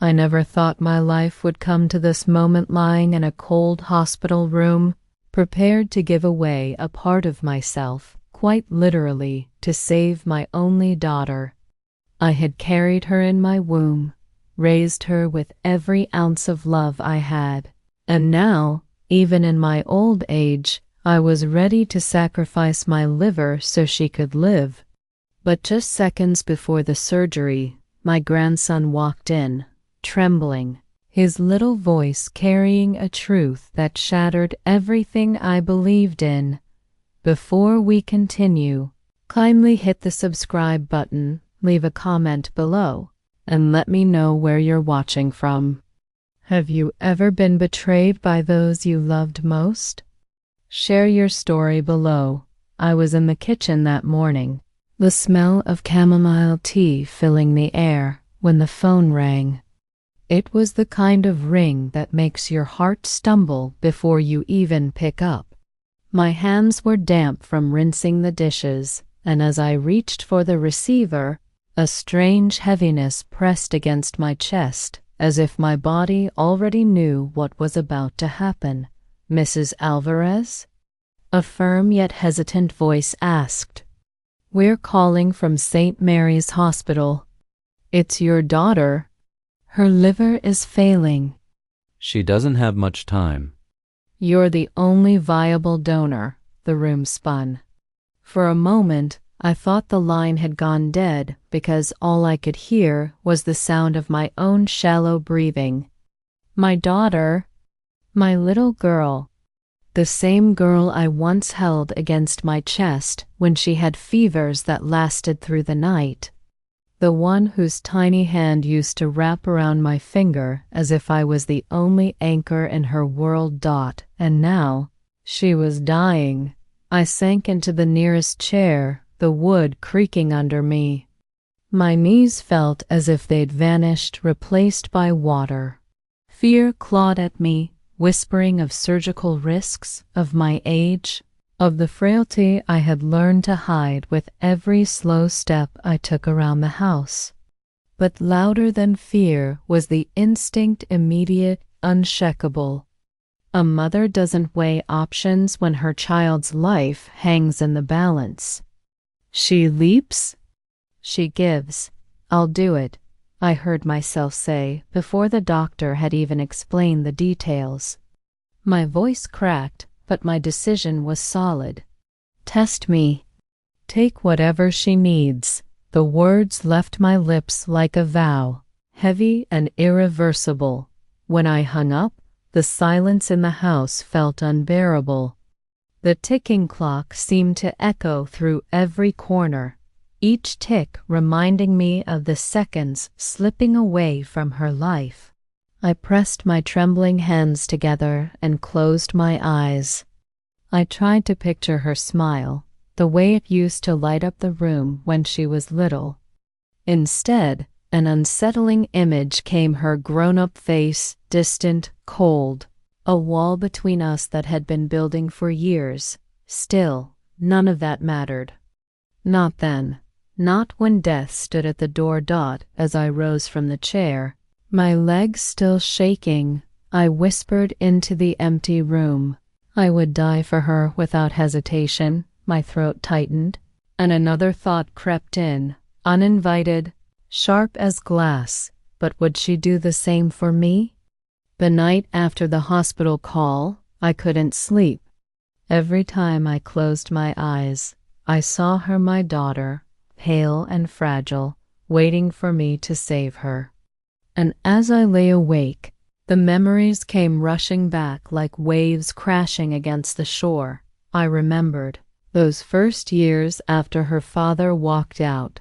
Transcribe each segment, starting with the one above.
I never thought my life would come to this moment, lying in a cold hospital room, prepared to give away a part of myself, quite literally, to save my only daughter. I had carried her in my womb, raised her with every ounce of love I had, and now, even in my old age, I was ready to sacrifice my liver so she could live. But just seconds before the surgery, my grandson walked in, trembling, his little voice carrying a truth that shattered everything I believed in. Before we continue, kindly hit the subscribe button, leave a comment below, and let me know where you're watching from. Have you ever been betrayed by those you loved most? Share your story below. I was in the kitchen that morning, the smell of chamomile tea filling the air, when the phone rang. It was the kind of ring that makes your heart stumble before you even pick up. My hands were damp from rinsing the dishes, and as I reached for the receiver, a strange heaviness pressed against my chest, as if my body already knew what was about to happen. "Mrs. Alvarez?" A firm yet hesitant voice asked. "We're calling from St. Mary's Hospital. It's your daughter. Her liver is failing." "She doesn't have much time." "You're the only viable donor," the room spun. For a moment, I thought the line had gone dead because all I could hear was the sound of my own shallow breathing. My daughter, my little girl, the same girl I once held against my chest when she had fevers that lasted through the night. The one whose tiny hand used to wrap around my finger as if I was the only anchor in her world. And now, she was dying. I sank into the nearest chair, the wood creaking under me. My knees felt as if they'd vanished, replaced by water. Fear clawed at me, whispering of surgical risks, of my age, of the frailty I had learned to hide with every slow step I took around the house. But louder than fear was the instinct, immediate, unshakable. A mother doesn't weigh options when her child's life hangs in the balance. She leaps, she gives. "I'll do it," I heard myself say before the doctor had even explained the details. My voice cracked, but my decision was solid. "Test me. Take whatever she needs." The words left my lips like a vow, heavy and irreversible. When I hung up, the silence in the house felt unbearable. The ticking clock seemed to echo through every corner, each tick reminding me of the seconds slipping away from her life. I pressed my trembling hands together and closed my eyes. I tried to picture her smile, the way it used to light up the room when she was little. Instead, an unsettling image came: her grown-up face, distant, cold, a wall between us that had been building for years. Still, none of that mattered. Not then. Not when death stood at the door. As I rose from the chair, my legs still shaking, I whispered into the empty room. I would die for her without hesitation. My throat tightened, and another thought crept in, uninvited, sharp as glass. But would she do the same for me? The night after the hospital call, I couldn't sleep. Every time I closed my eyes, I saw her, my daughter, pale and fragile, waiting for me to save her. And as I lay awake, the memories came rushing back like waves crashing against the shore. I remembered those first years after her father walked out.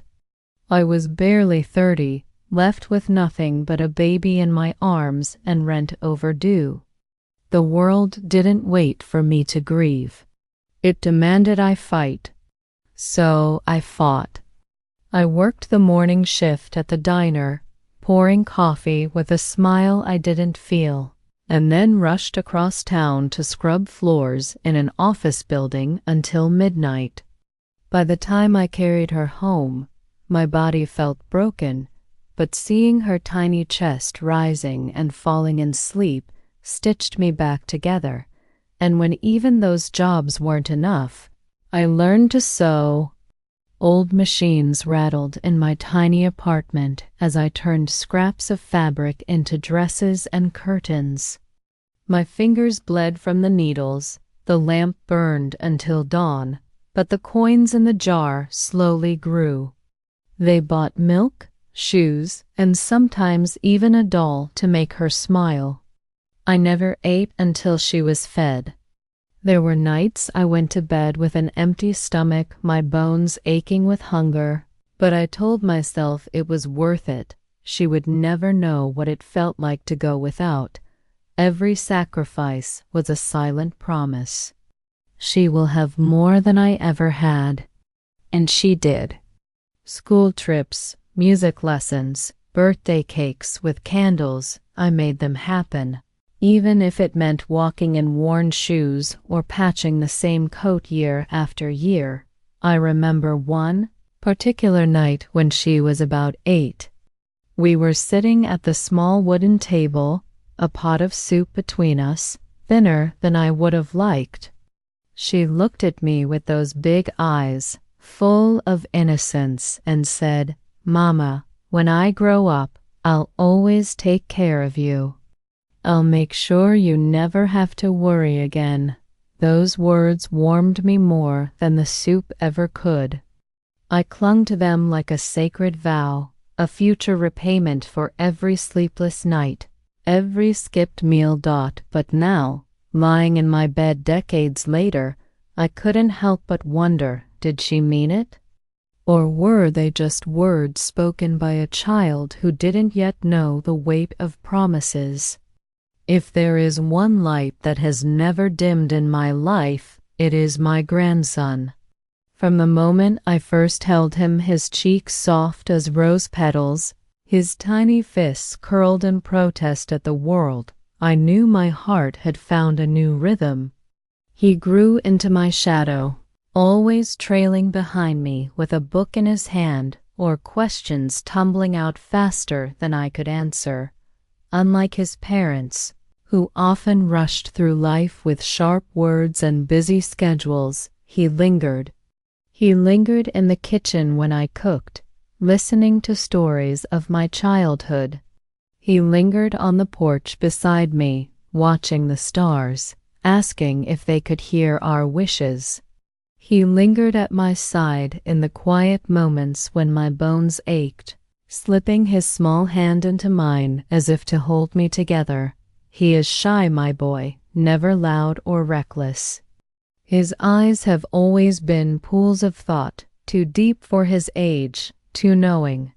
I was barely 30, left with nothing but a baby in my arms and rent overdue. The world didn't wait for me to grieve. It demanded I fight. So I fought. I worked the morning shift at the diner, pouring coffee with a smile I didn't feel, and then rushed across town to scrub floors in an office building until midnight. By the time I carried her home, my body felt broken, but seeing her tiny chest rising and falling in sleep stitched me back together. And when even those jobs weren't enough, I learned to sew. Old machines rattled in my tiny apartment as I turned scraps of fabric into dresses and curtains. My fingers bled from the needles, the lamp burned until dawn, but the coins in the jar slowly grew. They bought milk, shoes, and sometimes even a doll to make her smile. I never ate until she was fed. There were nights I went to bed with an empty stomach, my bones aching with hunger, but I told myself it was worth it. She would never know what it felt like to go without. Every sacrifice was a silent promise. She will have more than I ever had. And she did. School trips, music lessons, birthday cakes with candles, I made them happen. Even if it meant walking in worn shoes or patching the same coat year after year. I remember one particular night when she was about 8. We were sitting at the small wooden table, a pot of soup between us, thinner than I would have liked. She looked at me with those big eyes, full of innocence, and said, "Mama, when I grow up, I'll always take care of you. I'll make sure you never have to worry again." Those words warmed me more than the soup ever could. I clung to them like a sacred vow, a future repayment for every sleepless night, every skipped meal. But now, lying in my bed decades later, I couldn't help but wonder, did she mean it? Or were they just words spoken by a child who didn't yet know the weight of promises? If there is one light that has never dimmed in my life, it is my grandson. From the moment I first held him, his cheeks soft as rose petals, his tiny fists curled in protest at the world, I knew my heart had found a new rhythm. He grew into my shadow, always trailing behind me with a book in his hand or questions tumbling out faster than I could answer. Unlike his parents, who often rushed through life with sharp words and busy schedules, he lingered. He lingered in the kitchen when I cooked, listening to stories of my childhood. He lingered on the porch beside me, watching the stars, asking if they could hear our wishes. He lingered at my side in the quiet moments when my bones ached, slipping his small hand into mine as if to hold me together. He is shy, my boy, never loud or reckless. His eyes have always been pools of thought, too deep for his age, too knowing.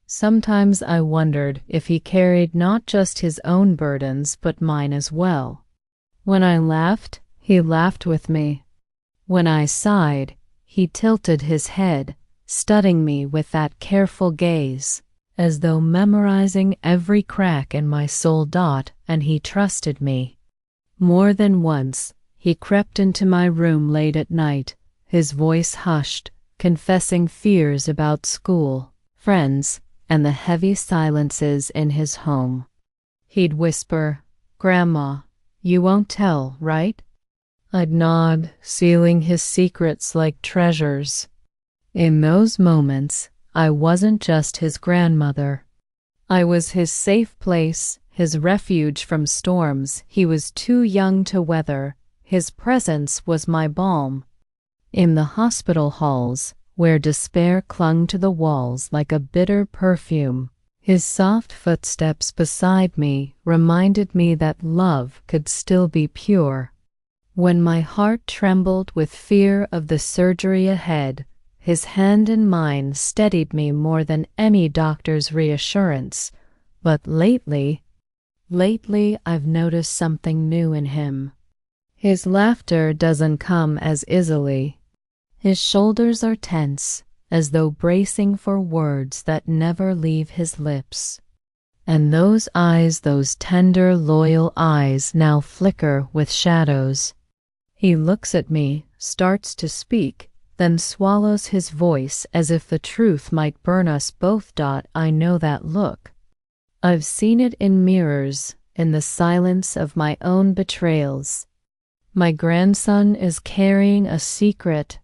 Sometimes I wondered if he carried not just his own burdens but mine as well. When I laughed, he laughed with me. When I sighed, he tilted his head, studying me with that careful gaze, as though memorizing every crack in my soul. And he trusted me. More than once, he crept into my room late at night, his voice hushed, confessing fears about school, friends, and the heavy silences in his home. He'd whisper, "Grandma, you won't tell, right?" I'd nod, sealing his secrets like treasures. In those moments, I wasn't just his grandmother. I was his safe place, his refuge from storms he was too young to weather. His presence was my balm. In the hospital halls, where despair clung to the walls like a bitter perfume, his soft footsteps beside me reminded me that love could still be pure. When my heart trembled with fear of the surgery ahead, his hand in mine steadied me more than any doctor's reassurance. But lately I've noticed something new in him. His laughter doesn't come as easily. His shoulders are tense, as though bracing for words that never leave his lips. And those eyes, those tender, loyal eyes, now flicker with shadows. He looks at me, starts to speak, then swallows his voice as if the truth might burn us both. I know that look. I've seen it in mirrors, in the silence of my own betrayals. My grandson is carrying a secret,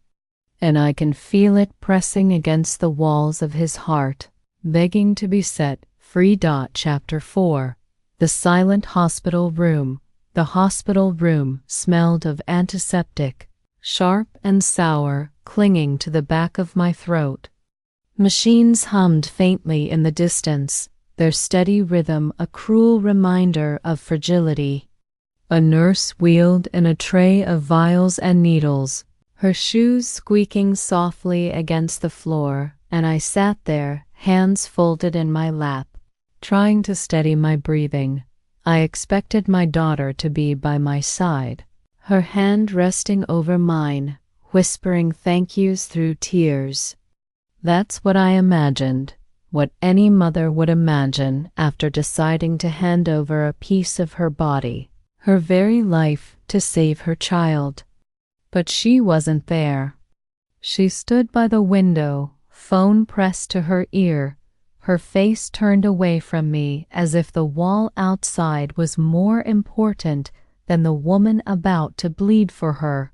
and I can feel it pressing against the walls of his heart, begging to be set free. Chapter 4. The silent hospital room. The hospital room smelled of antiseptic, sharp and sour, clinging to the back of my throat. Machines hummed faintly in the distance, their steady rhythm a cruel reminder of fragility. A nurse wheeled in a tray of vials and needles, her shoes squeaking softly against the floor, and I sat there, hands folded in my lap, trying to steady my breathing. I expected my daughter to be by my side, her hand resting over mine, whispering thank yous through tears. That's what I imagined, what any mother would imagine after deciding to hand over a piece of her body, her very life, to save her child. But she wasn't there. She stood by the window, phone pressed to her ear, her face turned away from me as if the wall outside was more important than the woman about to bleed for her.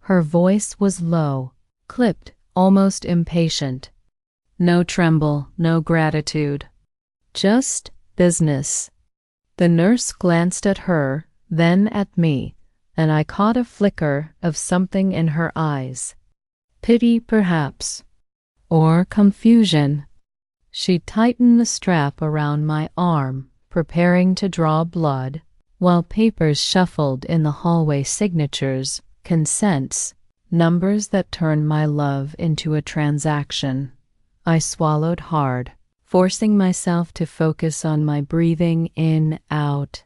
Her voice was low, clipped, almost impatient. No tremble, no gratitude. Just business. The nurse glanced at her, then at me, and I caught a flicker of something in her eyes. Pity, perhaps. Or confusion. She tightened the strap around my arm, preparing to draw blood, while papers shuffled in the hallway. Signatures, consents, numbers that turned my love into a transaction. I swallowed hard, forcing myself to focus on my breathing in, out.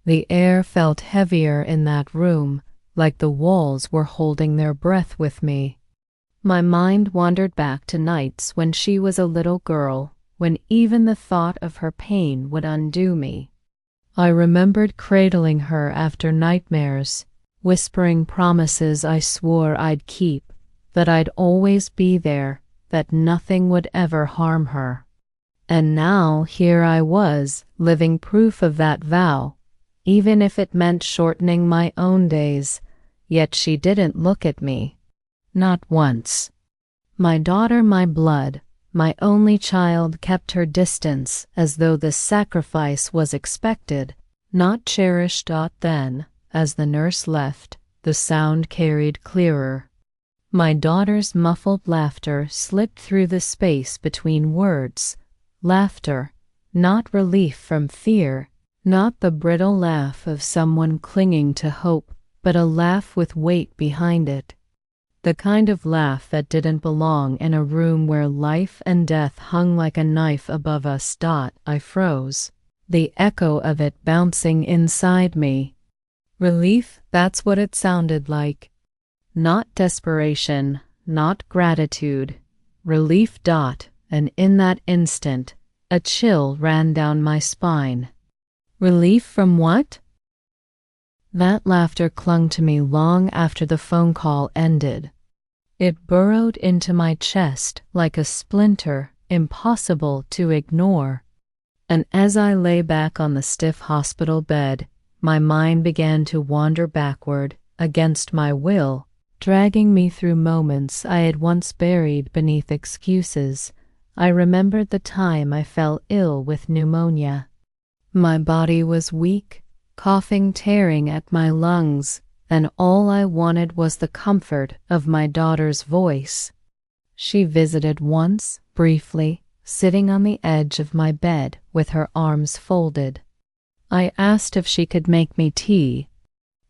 The air felt heavier in that room, like the walls were holding their breath with me. My mind wandered back to nights when she was a little girl, when even the thought of her pain would undo me. I remembered cradling her after nightmares, whispering promises I swore I'd keep, that I'd always be there, that nothing would ever harm her. And now here I was, living proof of that vow, even if it meant shortening my own days, yet she didn't look at me. Not once. My daughter, my blood, my only child, kept her distance as though the sacrifice was expected, not cherished. Then, as the nurse left, the sound carried clearer. My daughter's muffled laughter slipped through the space between words. Laughter, not relief from fear, not the brittle laugh of someone clinging to hope, but a laugh with weight behind it. The kind of laugh that didn't belong in a room where life and death hung like a knife above us. I froze, the echo of it bouncing inside me. Relief, that's what it sounded like. Not desperation, not gratitude. Relief. And in that instant, a chill ran down my spine. Relief from what? That laughter clung to me long after the phone call ended. It burrowed into my chest like a splinter, impossible to ignore. And as I lay back on the stiff hospital bed, my mind began to wander backward, against my will, dragging me through moments I had once buried beneath excuses. I remembered the time I fell ill with pneumonia. My body was weak, coughing tearing at my lungs, and all I wanted was the comfort of my daughter's voice. She visited once, briefly, sitting on the edge of my bed with her arms folded. I asked if she could make me tea.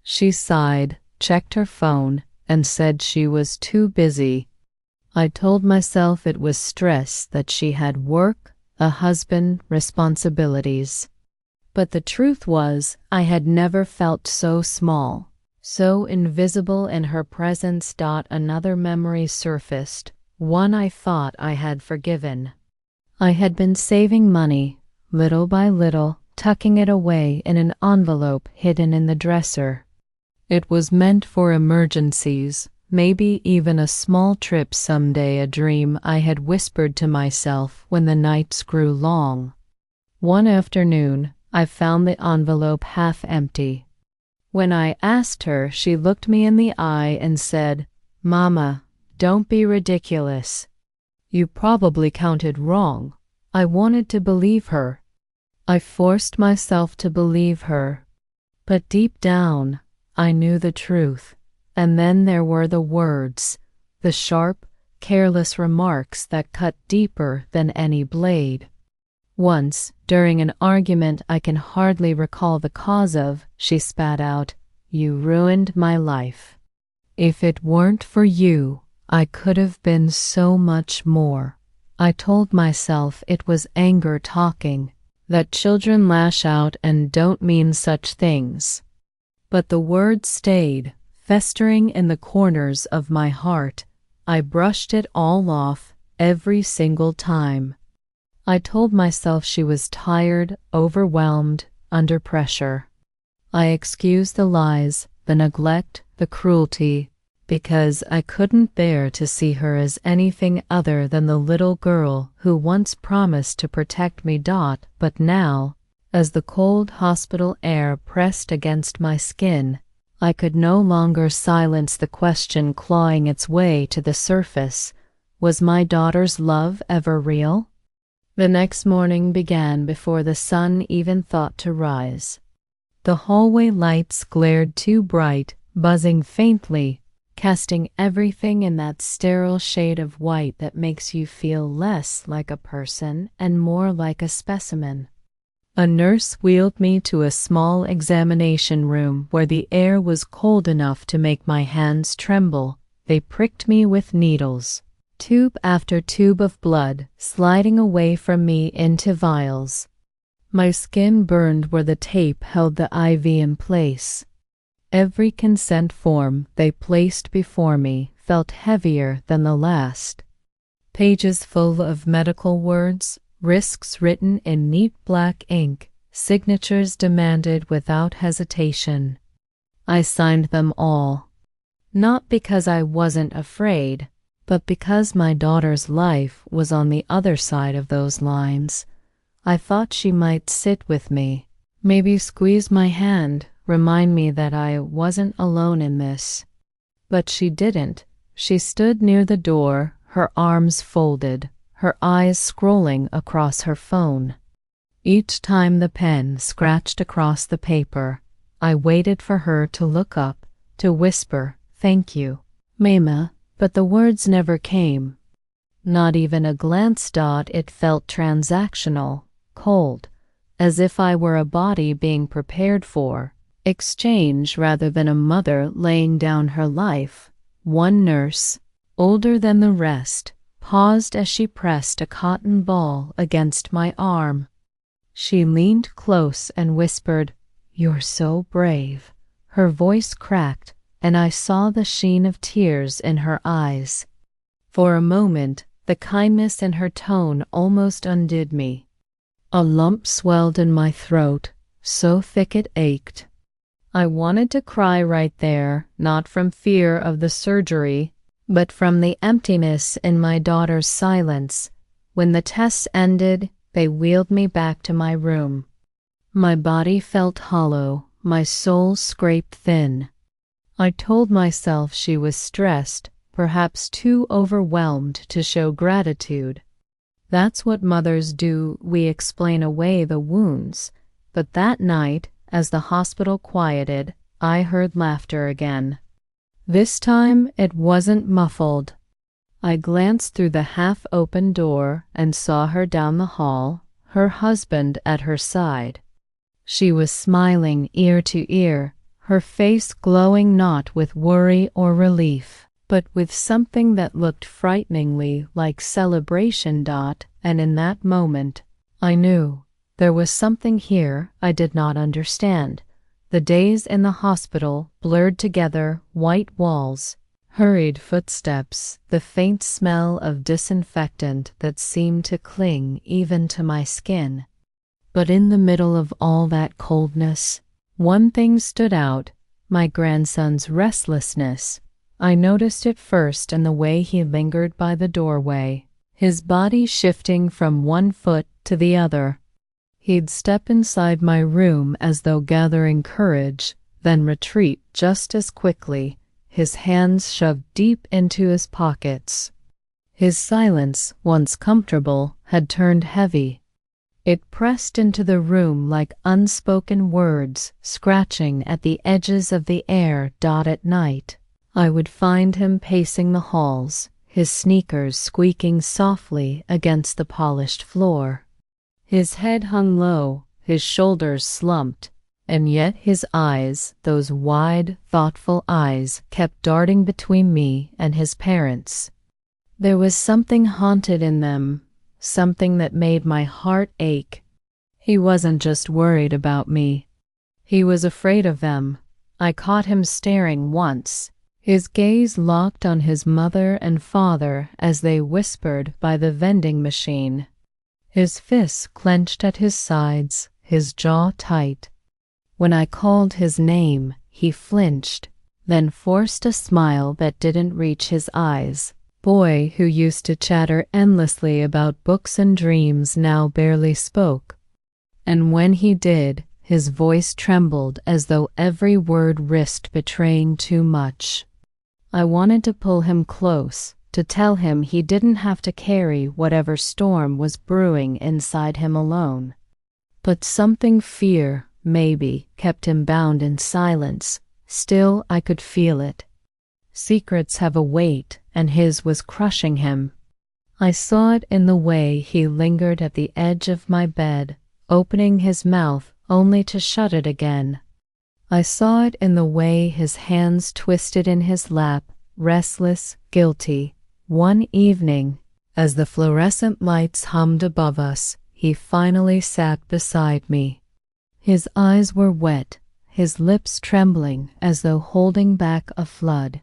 She sighed, checked her phone, and said she was too busy. I told myself it was stress, that she had work, a husband, responsibilities. But the truth was, I had never felt so small, so invisible in her presence. Another memory surfaced, one I thought I had forgiven. I had been saving money, little by little, tucking it away in an envelope hidden in the dresser. It was meant for emergencies, maybe even a small trip someday, a dream I had whispered to myself when the nights grew long. One afternoon, I found the envelope half empty. When I asked her, she looked me in the eye and said, "Mama, don't be ridiculous. You probably counted wrong." I wanted to believe her. I forced myself to believe her. But deep down, I knew the truth. And then there were the words, the sharp, careless remarks that cut deeper than any blade. Once, during an argument I can hardly recall the cause of, she spat out, "You ruined my life. If it weren't for you, I could have been so much more." I told myself it was anger talking, that children lash out and don't mean such things. But the words stayed, festering in the corners of my heart. I brushed it all off every single time. I told myself she was tired, overwhelmed, under pressure. I excused the lies, the neglect, the cruelty, because I couldn't bear to see her as anything other than the little girl who once promised to protect me. But now, as the cold hospital air pressed against my skin, I could no longer silence the question clawing its way to the surface. Was my daughter's love ever real? The next morning began before the sun even thought to rise. The hallway lights glared too bright, buzzing faintly, casting everything in that sterile shade of white that makes you feel less like a person and more like a specimen. A nurse wheeled me to a small examination room where the air was cold enough to make my hands tremble. They pricked me with needles, tube after tube of blood sliding away from me into vials. My skin burned where the tape held the IV in place. Every consent form they placed before me felt heavier than the last. Pages full of medical words, risks written in neat black ink, signatures demanded without hesitation. I signed them all, not because I wasn't afraid, but because my daughter's life was on the other side of those lines. I thought she might sit with me, maybe squeeze my hand, remind me that I wasn't alone in this. But she didn't. She stood near the door, her arms folded, her eyes scrolling across her phone. Each time the pen scratched across the paper, I waited for her to look up, to whisper, "Thank you, Mama," but the words never came. Not even a glance. It felt transactional, cold, as if I were a body being prepared for exchange rather than a mother laying down her life. One nurse, older than the rest, paused as she pressed a cotton ball against my arm. She leaned close and whispered, "You're so brave." Her voice cracked, and I saw the sheen of tears in her eyes. For a moment, the kindness in her tone almost undid me. A lump swelled in my throat, so thick it ached. I wanted to cry right there, not from fear of the surgery, but from the emptiness in my daughter's silence. When the tests ended, they wheeled me back to my room. My body felt hollow, my soul scraped thin. I told myself she was stressed, perhaps too overwhelmed to show gratitude. That's what mothers do, we explain away the wounds. But that night, as the hospital quieted, I heard laughter again. This time it wasn't muffled. I glanced through the half-open door and saw her down the hall, her husband at her side. She was smiling ear to ear, her face glowing not with worry or relief, but with something that looked frighteningly like celebration. And in that moment, I knew there was something here I did not understand. The days in the hospital blurred together, white walls, hurried footsteps, the faint smell of disinfectant that seemed to cling even to my skin. But in the middle of all that coldness, one thing stood out, my grandson's restlessness, I noticed it first in the way he lingered by the doorway, his body shifting from one foot to the other. He'd step inside my room as though gathering courage, then retreat just as quickly, his hands shoved deep into his pockets. His silence, once comfortable, had turned heavy. It pressed into the room like unspoken words, scratching at the edges of the air. At night, I would find him pacing the halls, his sneakers squeaking softly against the polished floor. His head hung low, his shoulders slumped, and yet his eyes, those wide, thoughtful eyes, kept darting between me and his parents. There was something haunted in them, something that made my heart ache. He wasn't just worried about me. He was afraid of them. I caught him staring once, his gaze locked on his mother and father as they whispered by the vending machine. His fists clenched at his sides, his jaw tight. When I called his name, he flinched, then forced a smile that didn't reach his eyes. Boy who used to chatter endlessly about books and dreams now barely spoke. And when he did, his voice trembled as though every word risked betraying too much. I wanted to pull him close, to tell him he didn't have to carry whatever storm was brewing inside him alone. But something, fear, maybe, kept him bound in silence. Still, I could feel it. Secrets have a weight, and his was crushing him. I saw it in the way he lingered at the edge of my bed, opening his mouth only to shut it again. I saw it in the way his hands twisted in his lap, restless, guilty. One evening, as the fluorescent lights hummed above us, he finally sat beside me. His eyes were wet, his lips trembling as though holding back a flood.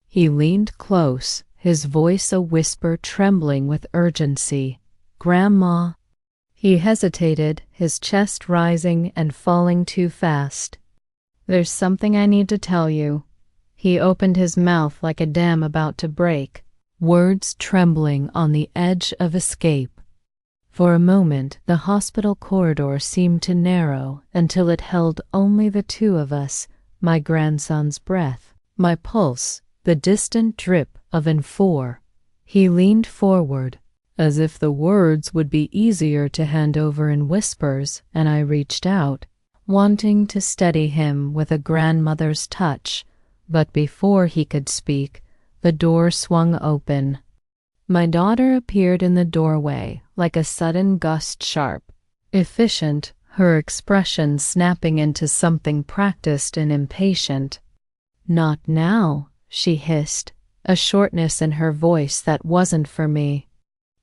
He leaned close, his voice a whisper trembling with urgency. "Grandma." He hesitated, his chest rising and falling too fast. "There's something I need to tell you." He opened his mouth like a dam about to break, words trembling on the edge of escape. For a moment, the hospital corridor seemed to narrow until it held only the two of us, my grandson's breath, my pulse, the distant drip of N4. He leaned forward, as if the words would be easier to hand over in whispers, and I reached out, wanting to steady him with a grandmother's touch. But before he could speak, the door swung open. My daughter appeared in the doorway like a sudden gust, sharp, efficient, her expression snapping into something practiced and impatient. "Not now," she hissed, a shortness in her voice that wasn't for me.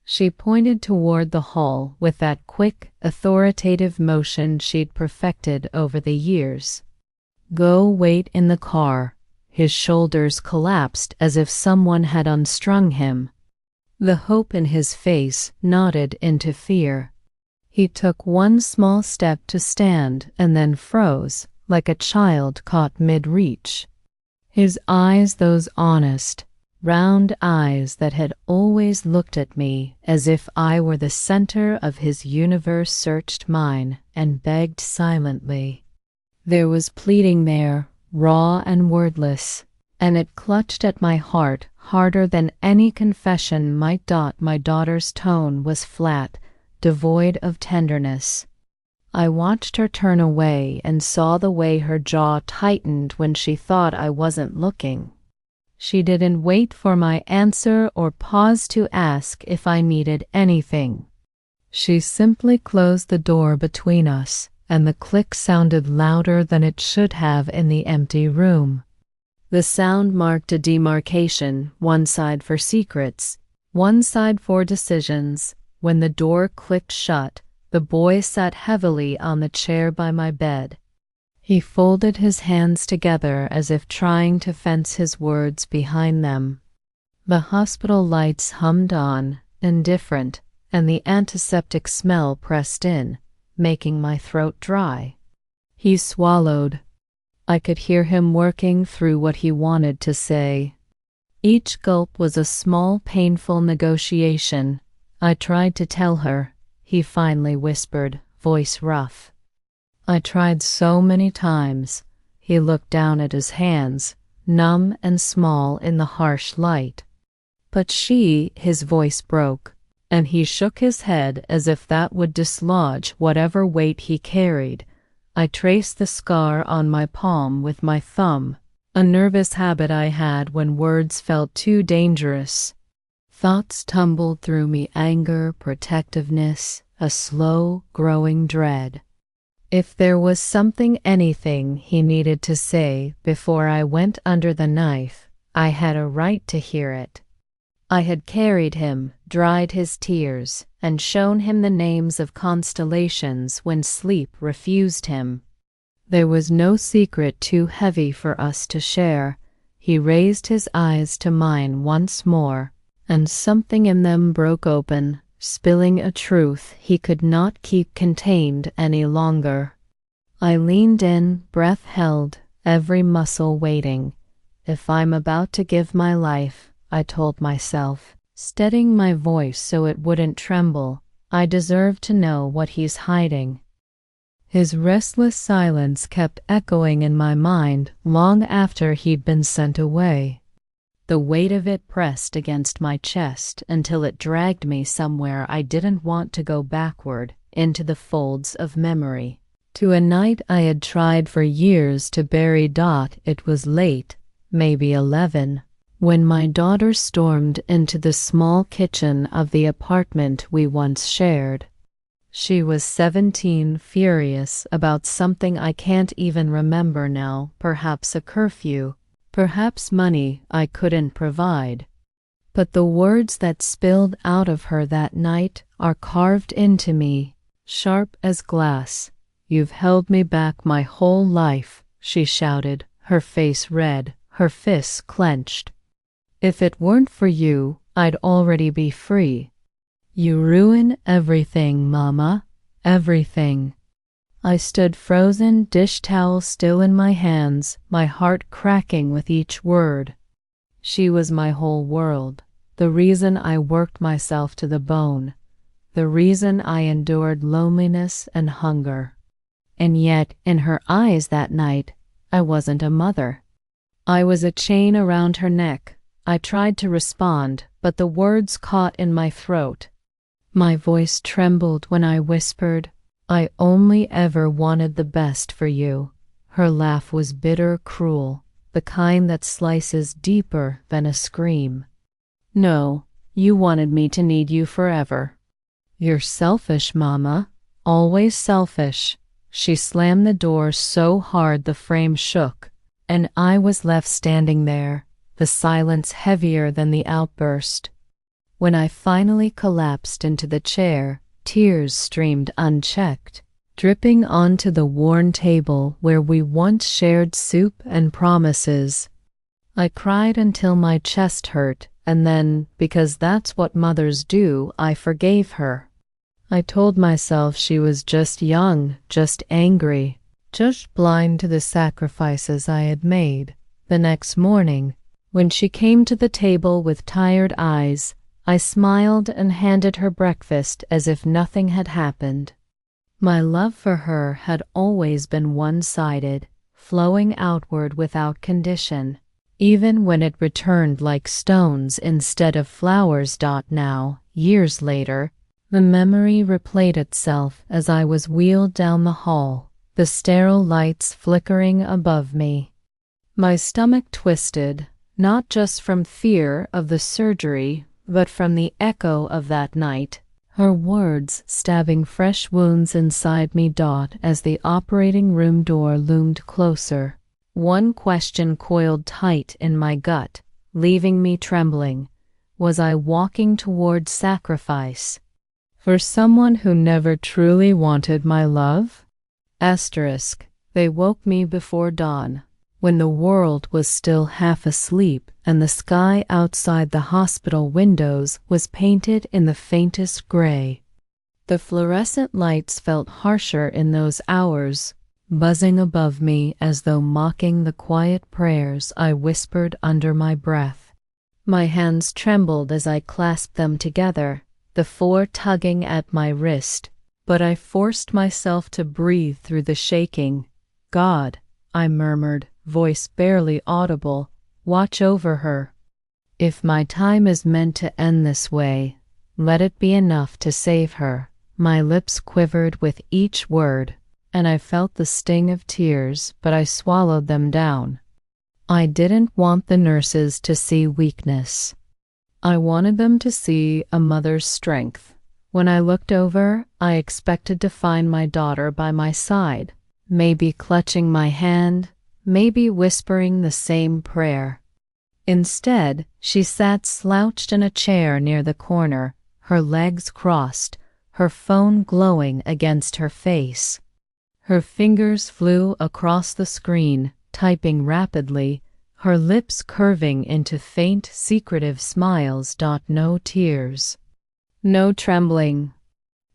She pointed toward the hall with that quick, authoritative motion she'd perfected over the years. "Go wait in the car." His shoulders collapsed as if someone had unstrung him. The hope in his face nodded into fear. He took one small step to stand and then froze, like a child caught mid-reach. His eyes, those honest, round eyes that had always looked at me as if I were the center of his universe, searched mine and begged silently. There was pleading there, raw and wordless, and it clutched at my heart harder than any confession might. My daughter's tone was flat, devoid of tenderness. I watched her turn away and saw the way her jaw tightened when she thought I wasn't looking. She didn't wait for my answer or pause to ask if I needed anything. She simply closed the door between us, and the click sounded louder than it should have in the empty room. The sound marked a demarcation, one side for secrets, one side for decisions. When the door clicked shut, the boy sat heavily on the chair by my bed. He folded his hands together as if trying to fence his words behind them. The hospital lights hummed on, indifferent, and the antiseptic smell pressed in, making my throat dry. He swallowed. I could hear him working through what he wanted to say. Each gulp was a small, painful negotiation. I tried to tell her, he finally whispered, voice rough. I tried so many times. He looked down at his hands, numb and small in the harsh light. But his voice broke, and he shook his head as if that would dislodge whatever weight he carried. I traced the scar on my palm with my thumb, a nervous habit I had when words felt too dangerous. Thoughts tumbled through me: anger, protectiveness, a slow, growing dread. If there was anything he needed to say before I went under the knife, I had a right to hear it. I had carried him, dried his tears, and shown him the names of constellations when sleep refused him. There was no secret too heavy for us to share. He raised his eyes to mine once more, and something in them broke open, spilling a truth he could not keep contained any longer. I leaned in, breath held, every muscle waiting. If I'm about to give my life, I told myself, steadying my voice so it wouldn't tremble, I deserve to know what he's hiding. His restless silence kept echoing in my mind long after he'd been sent away. The weight of it pressed against my chest until it dragged me somewhere I didn't want to go, backward, into the folds of memory. To a night I had tried for years to bury. It was late, maybe 11, when my daughter stormed into the small kitchen of the apartment we once shared. She was 17, furious about something I can't even remember now, perhaps a curfew, perhaps money I couldn't provide. But the words that spilled out of her that night are carved into me, sharp as glass. "You've held me back my whole life," she shouted, her face red, her fists clenched. "If it weren't for you, I'd already be free. You ruin everything, Mama, everything." I stood frozen, dish towel still in my hands, my heart cracking with each word. She was my whole world, the reason I worked myself to the bone, the reason I endured loneliness and hunger. And yet, in her eyes that night, I wasn't a mother. I was a chain around her neck. I tried to respond, but the words caught in my throat. My voice trembled when I whispered, "I only ever wanted the best for you." Her laugh was bitter, cruel, the kind that slices deeper than a scream. "No, you wanted me to need you forever." "You're selfish, Mama, always selfish." She slammed the door so hard the frame shook, and I was left standing there, the silence heavier than the outburst. When I finally collapsed into the chair, tears streamed unchecked, dripping onto the worn table where we once shared soup and promises. I cried until my chest hurt, and then, because that's what mothers do, I forgave her. I told myself she was just young, just angry, just blind to the sacrifices I had made. The next morning, when she came to the table with tired eyes, I smiled and handed her breakfast as if nothing had happened. My love for her had always been one-sided, flowing outward without condition, even when it returned like stones instead of flowers. Now, years later, the memory replayed itself as I was wheeled down the hall, the sterile lights flickering above me. My stomach twisted, not just from fear of the surgery, but from the echo of that night, her words stabbing fresh wounds inside me. As the operating room door loomed closer, one question coiled tight in my gut, leaving me trembling. Was I walking toward sacrifice? For someone who never truly wanted my love? They woke me before dawn, when the world was still half asleep and the sky outside the hospital windows was painted in the faintest gray. The fluorescent lights felt harsher in those hours, buzzing above me as though mocking the quiet prayers I whispered under my breath. My hands trembled as I clasped them together, the four tugging at my wrist, but I forced myself to breathe through the shaking. God, I murmured, voice barely audible, watch over her. If my time is meant to end this way, let it be enough to save her. My lips quivered with each word, and I felt the sting of tears, but I swallowed them down. I didn't want the nurses to see weakness. I wanted them to see a mother's strength. When I looked over, I expected to find my daughter by my side, maybe clutching my hand, maybe whispering the same prayer. Instead, she sat slouched in a chair near the corner, her legs crossed, her phone glowing against her face. Her fingers flew across the screen, typing rapidly, her lips curving into faint, secretive smiles. No tears. No trembling.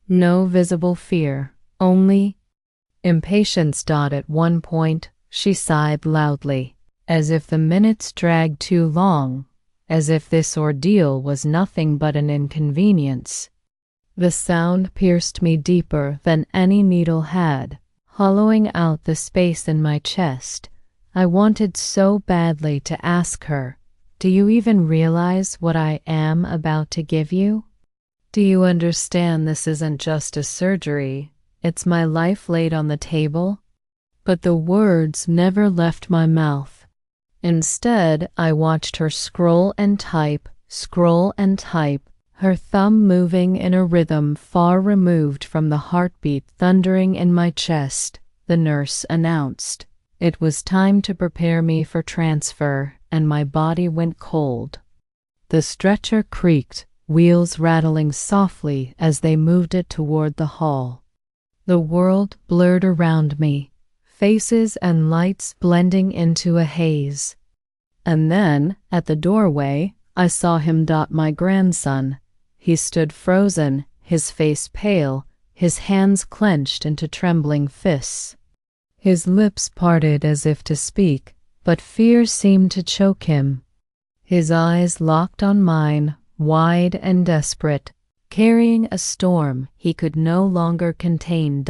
No visible fear. Only impatience. At one point, she sighed loudly, as if the minutes dragged too long, as if this ordeal was nothing but an inconvenience. The sound pierced me deeper than any needle had, hollowing out the space in my chest. I wanted so badly to ask her, "Do you even realize what I am about to give you? Do you understand this isn't just a surgery, it's my life laid on the table?" But the words never left my mouth. Instead, I watched her scroll and type, her thumb moving in a rhythm far removed from the heartbeat thundering in my chest. The nurse announced. It was time to prepare me for transfer, and my body went cold. The stretcher creaked, wheels rattling softly as they moved it toward the hall. The world blurred around me, faces and lights blending into a haze. And then, at the doorway, I saw him. My grandson. He stood frozen, his face pale, his hands clenched into trembling fists. His lips parted as if to speak, but fear seemed to choke him. His eyes locked on mine, wide and desperate, carrying a storm he could no longer contain.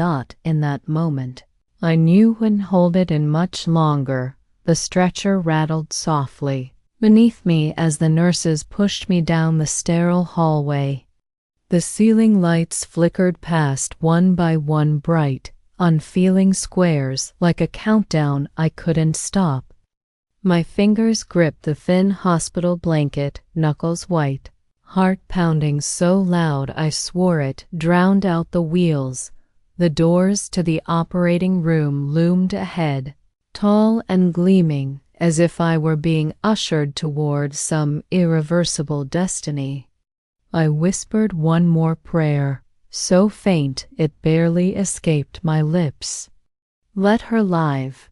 In that moment, I knew wouldn't hold it in much longer. The stretcher rattled softly beneath me as the nurses pushed me down the sterile hallway. The ceiling lights flickered past one by one, bright, unfeeling squares like a countdown I couldn't stop. My fingers gripped the thin hospital blanket, knuckles white, heart pounding so loud I swore it drowned out the wheels. The doors to the operating room loomed ahead, tall and gleaming, as if I were being ushered toward some irreversible destiny. I whispered one more prayer, so faint it barely escaped my lips. Let her live.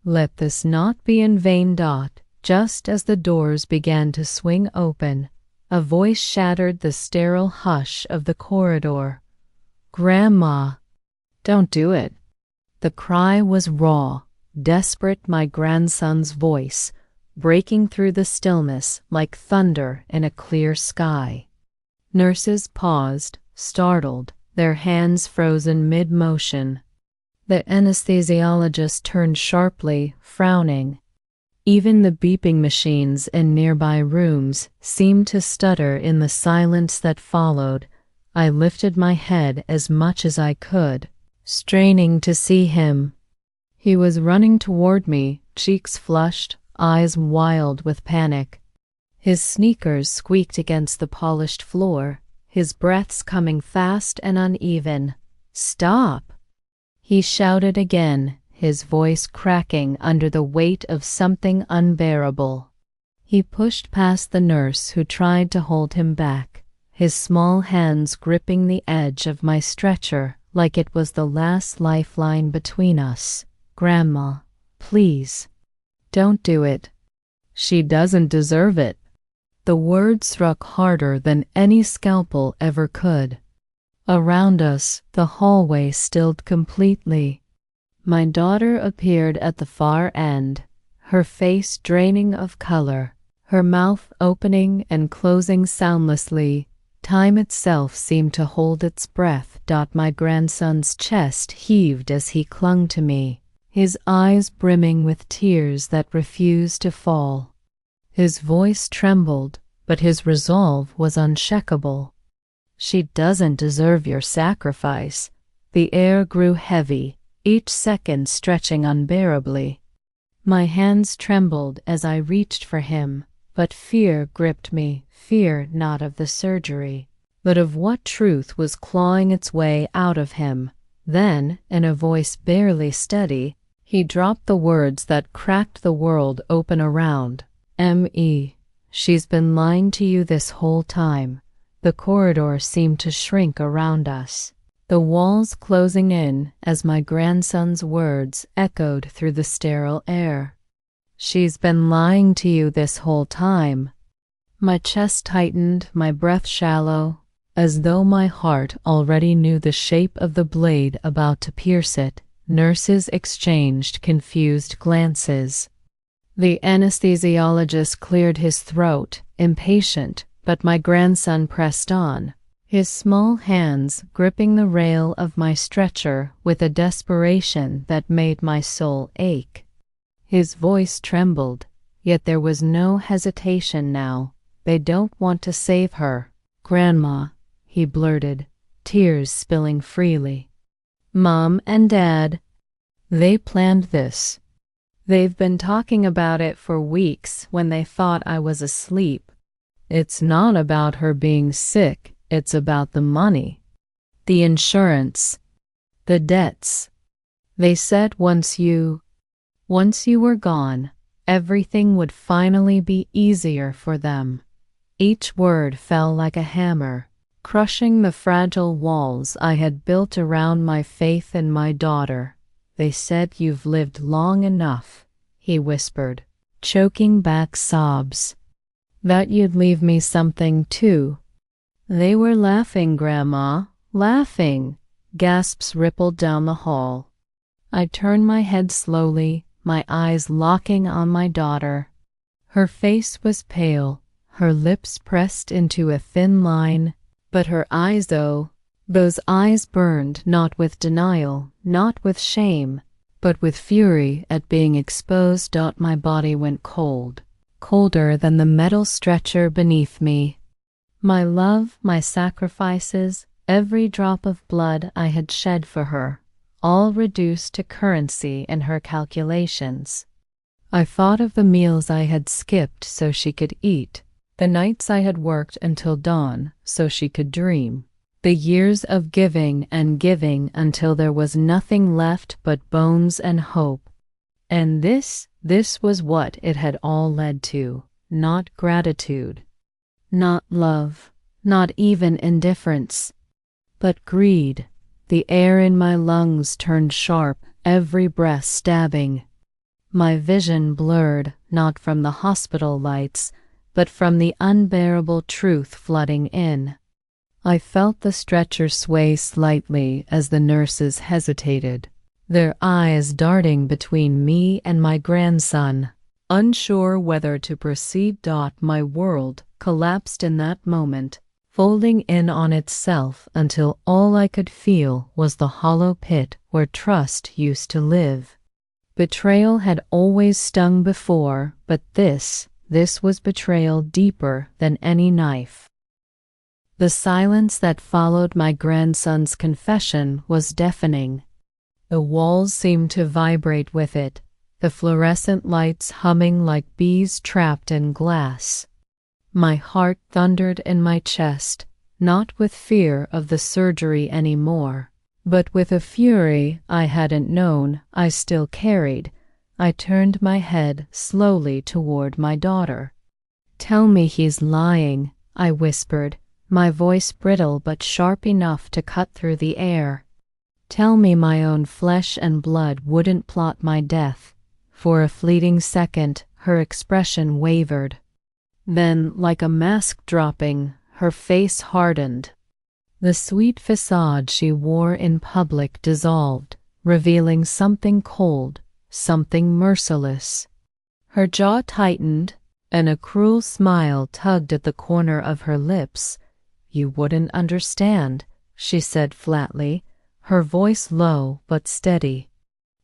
Let this not be in vain. Just as the doors began to swing open, a voice shattered the sterile hush of the corridor. "Grandma, don't do it." The cry was raw, desperate, my grandson's voice, breaking through the stillness like thunder in a clear sky. Nurses paused, startled, their hands frozen mid-motion. The anesthesiologist turned sharply, frowning. Even the beeping machines in nearby rooms seemed to stutter in the silence that followed. I lifted my head as much as I could, straining to see him. He was running toward me, cheeks flushed, eyes wild with panic. His sneakers squeaked against the polished floor, his breaths coming fast and uneven. "Stop!" he shouted again, his voice cracking under the weight of something unbearable. He pushed past the nurse who tried to hold him back, his small hands gripping the edge of my stretcher like it was the last lifeline between us. "Grandma, please, don't do it. She doesn't deserve it." The words struck harder than any scalpel ever could. Around us, the hallway stilled completely. My daughter appeared at the far end, her face draining of color, her mouth opening and closing soundlessly. Time itself seemed to hold its breath. My grandson's chest heaved as he clung to me, his eyes brimming with tears that refused to fall. His voice trembled, but his resolve was unshakable. She doesn't deserve your sacrifice. The air grew heavy, each second stretching unbearably. My hands trembled as I reached for him, but fear gripped me, fear not of the surgery, but of what truth was clawing its way out of him. Then, in a voice barely steady, he dropped the words that cracked the world open around. M.E. She's been lying to you this whole time. The corridor seemed to shrink around us, the walls closing in as my grandson's words echoed through the sterile air. She's been lying to you this whole time. My chest tightened, my breath shallow, as though my heart already knew the shape of the blade about to pierce it. Nurses exchanged confused glances. The anesthesiologist cleared his throat, impatient, but my grandson pressed on, his small hands gripping the rail of my stretcher with a desperation that made my soul ache. His voice trembled, yet there was no hesitation now. They don't want to save her. Grandma, he blurted, tears spilling freely. Mom and Dad, they planned this. They've been talking about it for weeks when they thought I was asleep. It's not about her being sick, it's about the money, the insurance, the debts. They said once you were gone, everything would finally be easier for them. Each word fell like a hammer, crushing the fragile walls I had built around my faith in my daughter. They said you've lived long enough, he whispered, choking back sobs. That you'd leave me something too. They were laughing, Grandma, laughing. Gasps rippled down the hall. I turned my head slowly, my eyes locking on my daughter. Her face was pale, her lips pressed into a thin line, but her eyes, those eyes burned not with denial, not with shame, but with fury at being exposed. My body went cold, colder than the metal stretcher beneath me. My love, my sacrifices, every drop of blood I had shed for her, all reduced to currency in her calculations. I thought of the meals I had skipped so she could eat, the nights I had worked until dawn so she could dream, the years of giving and giving until there was nothing left but bones and hope. And this was what it had all led to, not gratitude, not love, not even indifference, but greed. The air in my lungs turned sharp, every breath stabbing. My vision blurred, not from the hospital lights, but from the unbearable truth flooding in. I felt the stretcher sway slightly as the nurses hesitated, their eyes darting between me and my grandson, unsure whether to proceed. My world collapsed in that moment, folding in on itself until all I could feel was the hollow pit where trust used to live. Betrayal had always stung before, but this was betrayal deeper than any knife. The silence that followed my grandson's confession was deafening. The walls seemed to vibrate with it, the fluorescent lights humming like bees trapped in glass. My heart thundered in my chest, not with fear of the surgery anymore, but with a fury I hadn't known I still carried. I turned my head slowly toward my daughter. "Tell me he's lying," I whispered, my voice brittle but sharp enough to cut through the air. "Tell me my own flesh and blood wouldn't plot my death." For a fleeting second, her expression wavered. Then, like a mask dropping, her face hardened. The sweet facade she wore in public dissolved, revealing something cold, something merciless. Her jaw tightened, and a cruel smile tugged at the corner of her lips. "You wouldn't understand," she said flatly, her voice low but steady.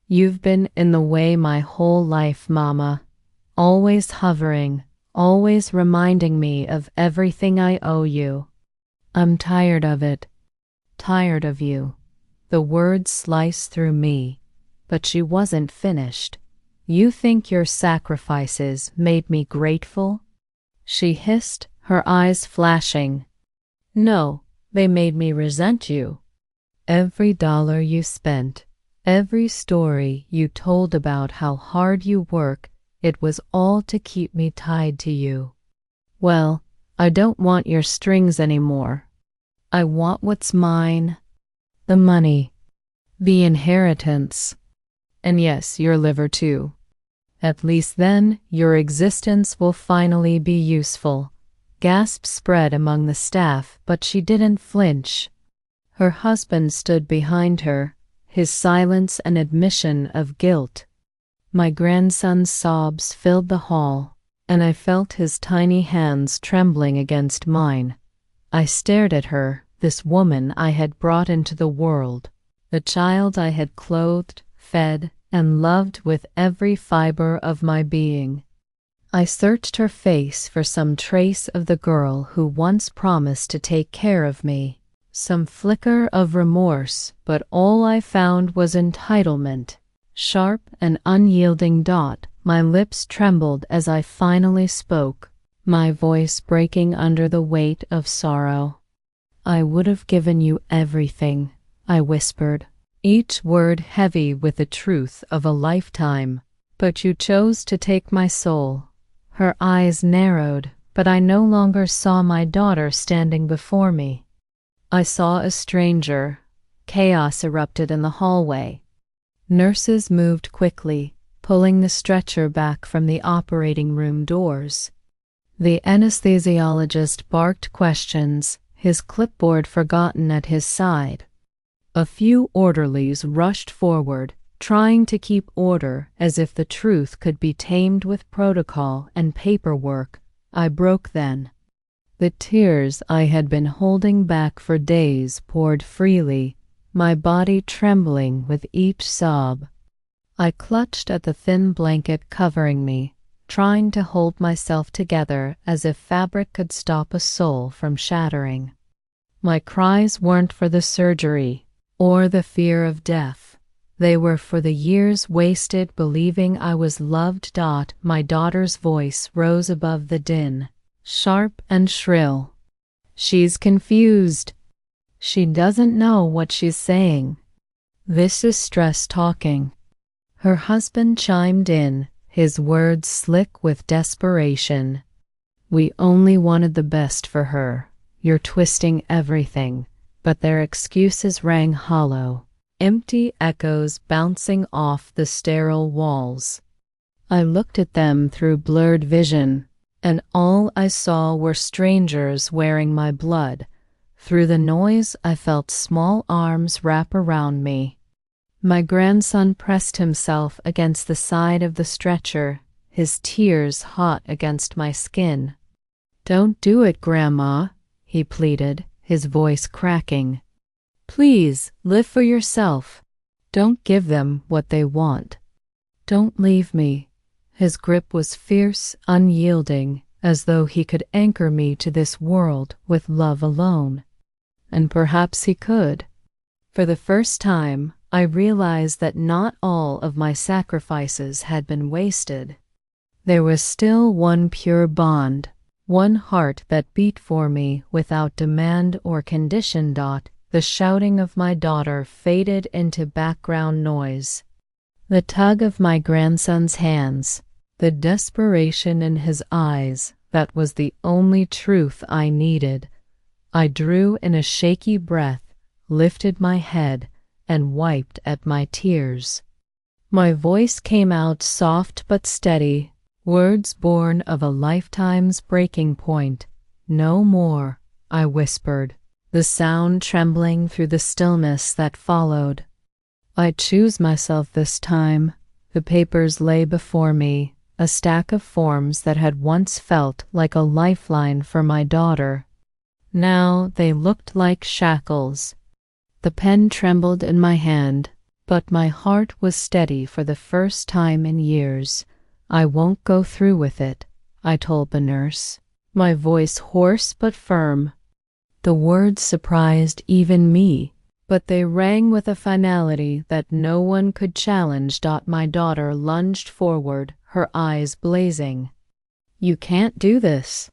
"You've been in the way my whole life, Mama, always hovering, always reminding me of everything I owe you. I'm tired of it, tired of you." The words sliced through me, but she wasn't finished. "You think your sacrifices made me grateful?" she hissed, her eyes flashing. "No, they made me resent you. Every dollar you spent, every story you told about how hard you work, it was all to keep me tied to you. Well, I don't want your strings anymore. I want what's mine, the money, the inheritance, and yes, your liver too. At least then your existence will finally be useful." Gasps spread among the staff, but she didn't flinch. Her husband stood behind her, his silence an admission of guilt. My grandson's sobs filled the hall, and I felt his tiny hands trembling against mine. I stared at her, this woman I had brought into the world, the child I had clothed, fed, and loved with every fiber of my being. I searched her face for some trace of the girl who once promised to take care of me, some flicker of remorse, but all I found was entitlement. Sharp and unyielding dot, my lips trembled as I finally spoke, my voice breaking under the weight of sorrow. "I would have given you everything," I whispered, each word heavy with the truth of a lifetime, "but you chose to take my soul." Her eyes narrowed, but I no longer saw my daughter standing before me. I saw a stranger. Chaos erupted in the hallway. Nurses moved quickly, pulling the stretcher back from the operating room doors. The anesthesiologist barked questions, his clipboard forgotten at his side. A few orderlies rushed forward, trying to keep order as if the truth could be tamed with protocol and paperwork. I broke then. The tears I had been holding back for days poured freely, my body trembling with each sob. I clutched at the thin blanket covering me, trying to hold myself together as if fabric could stop a soul from shattering. My cries weren't for the surgery or the fear of death. They were for the years wasted believing I was loved. My daughter's voice rose above the din, sharp and shrill. "She's confused. She doesn't know what she's saying. This is stress talking." Her husband chimed in, his words slick with desperation. "We only wanted the best for her. You're twisting everything." But their excuses rang hollow, empty echoes bouncing off the sterile walls. I looked at them through blurred vision, and all I saw were strangers wearing my blood. Through the noise, I felt small arms wrap around me. My grandson pressed himself against the side of the stretcher, his tears hot against my skin. "Don't do it, Grandma," he pleaded, his voice cracking. "Please, live for yourself. Don't give them what they want. Don't leave me." His grip was fierce, unyielding, as though he could anchor me to this world with love alone. And perhaps he could. For the first time, I realized that not all of my sacrifices had been wasted. There was still one pure bond, one heart that beat for me without demand or condition. The shouting of my daughter faded into background noise. The tug of my grandson's hands, the desperation in his eyes, that was the only truth I needed. I drew in a shaky breath, lifted my head, and wiped at my tears. My voice came out soft but steady, words born of a lifetime's breaking point. "No more," I whispered, the sound trembling through the stillness that followed. "I choose myself this time." The papers lay before me, a stack of forms that had once felt like a lifeline for my daughter. Now they looked like shackles. The pen trembled in my hand, but my heart was steady for the first time in years. "I won't go through with it," I told the nurse, my voice hoarse but firm. The words surprised even me, but they rang with a finality that no one could challenge. My daughter lunged forward, her eyes blazing. "You can't do this.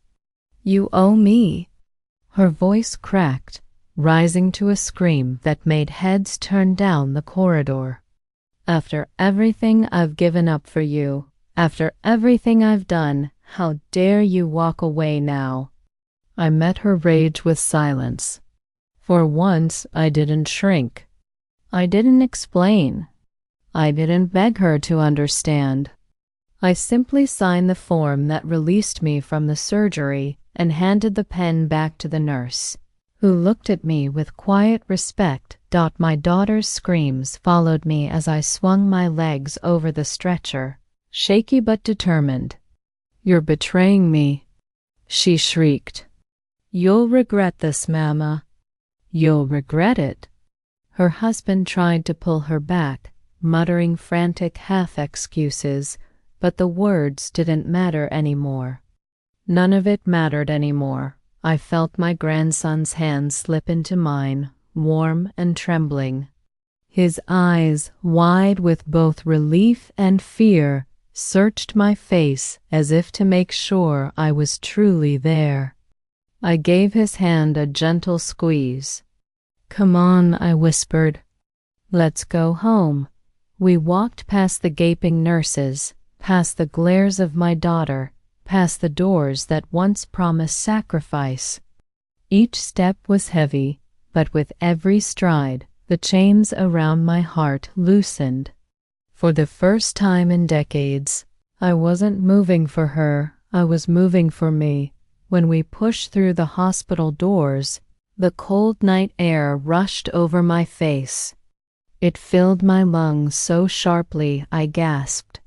You owe me." Her voice cracked, rising to a scream that made heads turn down the corridor. "After everything I've given up for you, after everything I've done, how dare you walk away now?" I met her rage with silence. For once, I didn't shrink. I didn't explain. I didn't beg her to understand. I simply signed the form that released me from the surgery and handed the pen back to the nurse, who looked at me with quiet respect. My daughter's screams followed me as I swung my legs over the stretcher, shaky but determined. "You're betraying me," she shrieked. "You'll regret this, Mama. You'll regret it." Her husband tried to pull her back, muttering frantic half-excuses, but the words didn't matter anymore. None of it mattered anymore. I felt my grandson's hand slip into mine, warm and trembling. His eyes, wide with both relief and fear, searched my face as if to make sure I was truly there. I gave his hand a gentle squeeze. "Come on," I whispered. "Let's go home." We walked past the gaping nurses, past the glares of my daughter, past the doors that once promised sacrifice. Each step was heavy, but with every stride, the chains around my heart loosened. For the first time in decades, I wasn't moving for her, I was moving for me. When we pushed through the hospital doors, the cold night air rushed over my face. It filled my lungs so sharply I gasped.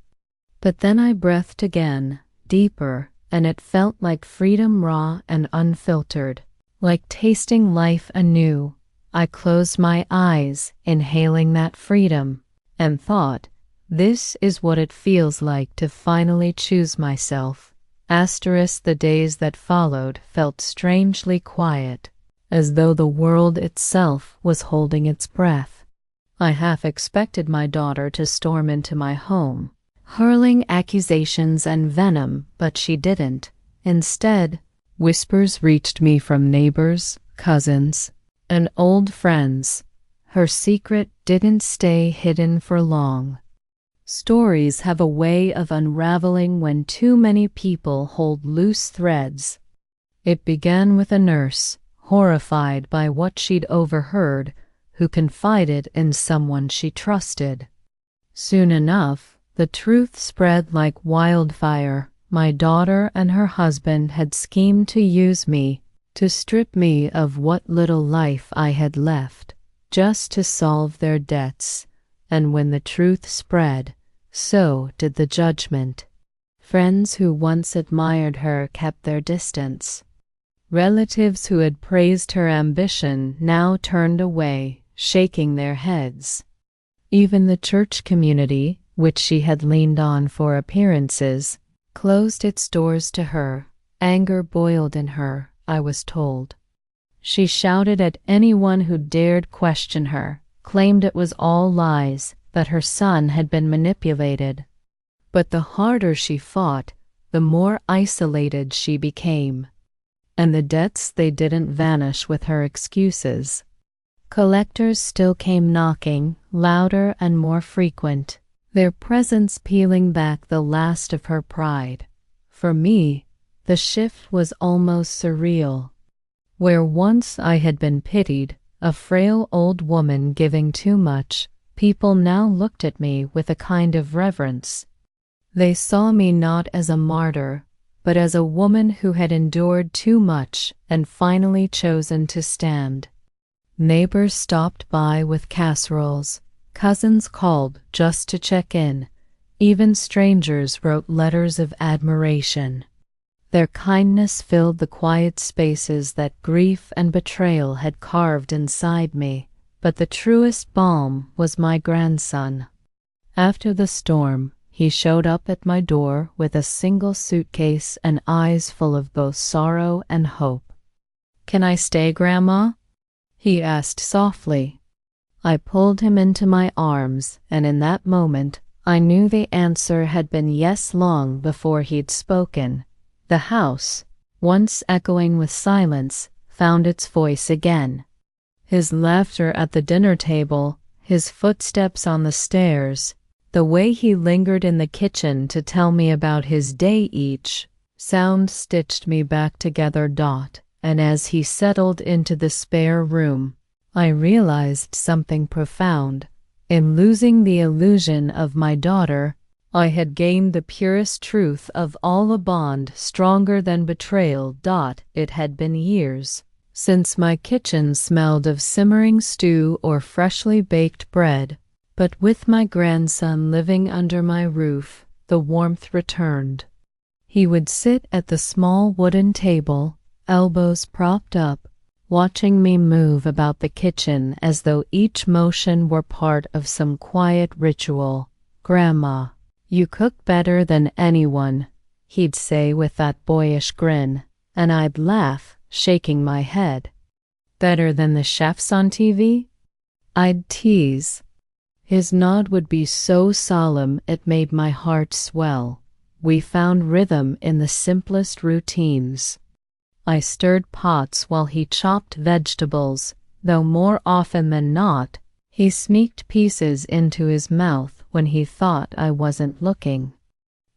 But then I breathed again, deeper, and it felt like freedom, raw and unfiltered, like tasting life anew. I closed my eyes, inhaling that freedom, and thought, this is what it feels like to finally choose myself. The days that followed felt strangely quiet, as though the world itself was holding its breath. I half expected my daughter to storm into my home, hurling accusations and venom, but she didn't. Instead, whispers reached me from neighbors, cousins, and old friends. Her secret didn't stay hidden for long. Stories have a way of unraveling when too many people hold loose threads. It began with a nurse, horrified by what she'd overheard, who confided in someone she trusted. Soon enough, the truth spread like wildfire. My daughter and her husband had schemed to use me, to strip me of what little life I had left, just to solve their debts. And when the truth spread, so did the judgment. Friends who once admired her kept their distance. Relatives who had praised her ambition now turned away, shaking their heads. Even the church community, which she had leaned on for appearances, closed its doors to her. Anger boiled in her, I was told. She shouted at anyone who dared question her, claimed it was all lies, that her son had been manipulated. But the harder she fought, the more isolated she became. And the debts, they didn't vanish with her excuses. Collectors still came knocking, louder and more frequent, their presence peeling back the last of her pride. For me, the shift was almost surreal. Where once I had been pitied, a frail old woman giving too much, people now looked at me with a kind of reverence. They saw me not as a martyr, but as a woman who had endured too much and finally chosen to stand. Neighbors stopped by with casseroles. Cousins called just to check in. Even strangers wrote letters of admiration. Their kindness filled the quiet spaces that grief and betrayal had carved inside me, but the truest balm was my grandson. After the storm, he showed up at my door with a single suitcase and eyes full of both sorrow and hope. "Can I stay, Grandma?" he asked softly. I pulled him into my arms, and in that moment, I knew the answer had been yes long before he'd spoken. The house, once echoing with silence, found its voice again. His laughter at the dinner table, his footsteps on the stairs, the way he lingered in the kitchen to tell me about his day each sound stitched me back together. And as he settled into the spare room, I realized something profound. In losing the illusion of my daughter, I had gained the purest truth of all, a bond stronger than betrayal. It had been years since my kitchen smelled of simmering stew or freshly baked bread, but with my grandson living under my roof, the warmth returned. He would sit at the small wooden table, elbows propped up, watching me move about the kitchen as though each motion were part of some quiet ritual. "Grandma, you cook better than anyone," he'd say with that boyish grin, and I'd laugh, shaking my head. "Better than the chefs on TV?" I'd tease. His nod would be so solemn it made my heart swell. We found rhythm in the simplest routines. I stirred pots while he chopped vegetables, though more often than not, he sneaked pieces into his mouth when he thought I wasn't looking.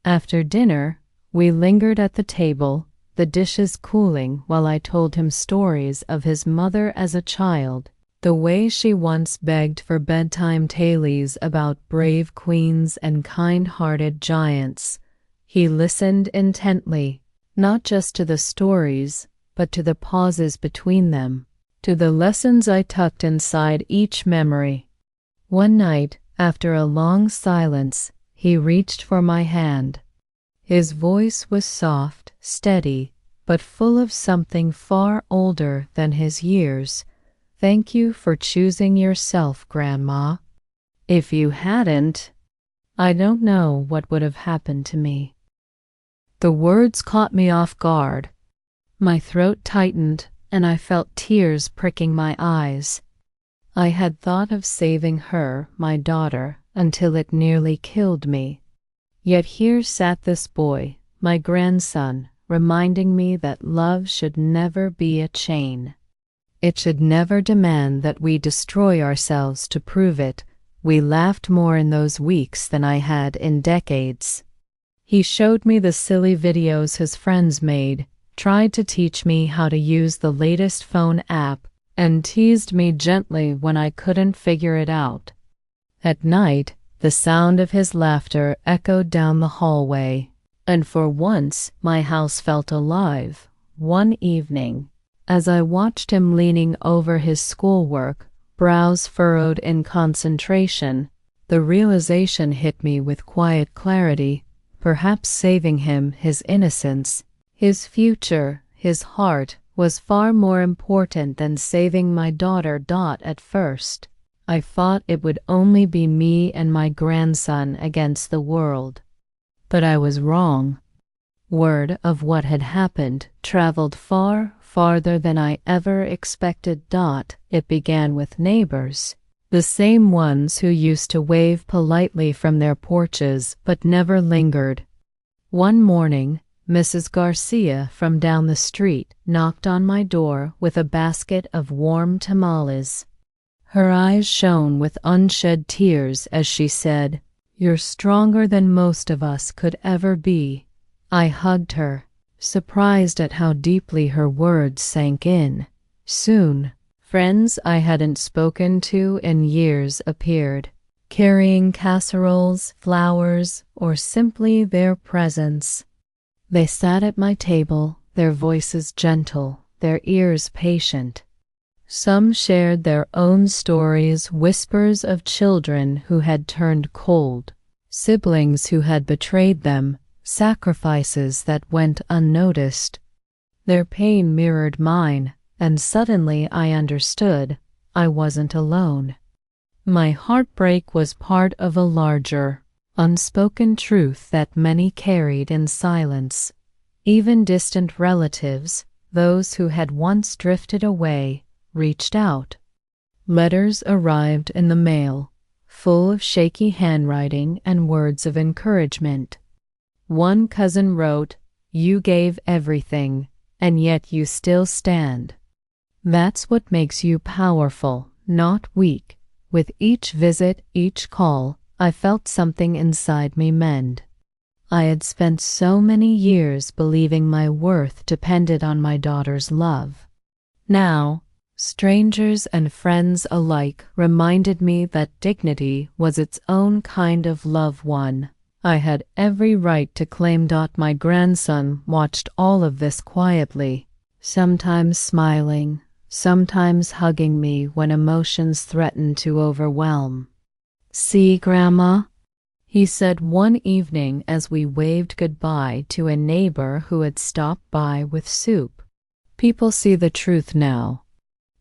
After dinner, we lingered at the table, the dishes cooling while I told him stories of his mother as a child, the way she once begged for bedtime tales about brave queens and kind-hearted giants. He listened intently, not just to the stories, but to the pauses between them, to the lessons I tucked inside each memory. One night, after a long silence, he reached for my hand. His voice was soft, steady, but full of something far older than his years. "Thank you for choosing yourself, Grandma. If you hadn't, I don't know what would have happened to me." The words caught me off guard. My throat tightened, and I felt tears pricking my eyes. I had thought of saving her, my daughter, until it nearly killed me. Yet here sat this boy, my grandson, reminding me that love should never be a chain. It should never demand that we destroy ourselves to prove it. We laughed more in those weeks than I had in decades. He showed me the silly videos his friends made, tried to teach me how to use the latest phone app, and teased me gently when I couldn't figure it out. At night, the sound of his laughter echoed down the hallway, and for once my house felt alive. One evening, as I watched him leaning over his schoolwork, brows furrowed in concentration, the realization hit me with quiet clarity. Perhaps saving him his innocence, his future, his heart, was far more important than saving my daughter. At first, I thought it would only be me and my grandson against the world. But I was wrong. Word of what had happened traveled far, farther than I ever expected. It began with neighbors, the same ones who used to wave politely from their porches but never lingered. One morning, Mrs. Garcia from down the street knocked on my door with a basket of warm tamales. Her eyes shone with unshed tears as she said, "You're stronger than most of us could ever be." I hugged her, surprised at how deeply her words sank in. Soon, friends I hadn't spoken to in years appeared, carrying casseroles, flowers, or simply their presence. They sat at my table, their voices gentle, their ears patient. Some shared their own stories, whispers of children who had turned cold. siblings who had betrayed them, sacrifices that went unnoticed. Their pain mirrored mine, and suddenly I understood I wasn't alone. My heartbreak was part of a larger, unspoken truth that many carried in silence. Even distant relatives, those who had once drifted away, reached out. Letters arrived in the mail, full of shaky handwriting and words of encouragement. One cousin wrote, "You gave everything, and yet you still stand. That's what makes you powerful, not weak." With each visit, each call, I felt something inside me mend. I had spent so many years believing my worth depended on my daughter's love. Now, strangers and friends alike reminded me that dignity was its own kind of love won. I had every right to claim. My grandson watched all of this quietly, sometimes smiling, sometimes hugging me when emotions threatened to overwhelm. "See, Grandma?" he said one evening as we waved goodbye to a neighbor who had stopped by with soup. "People see the truth now.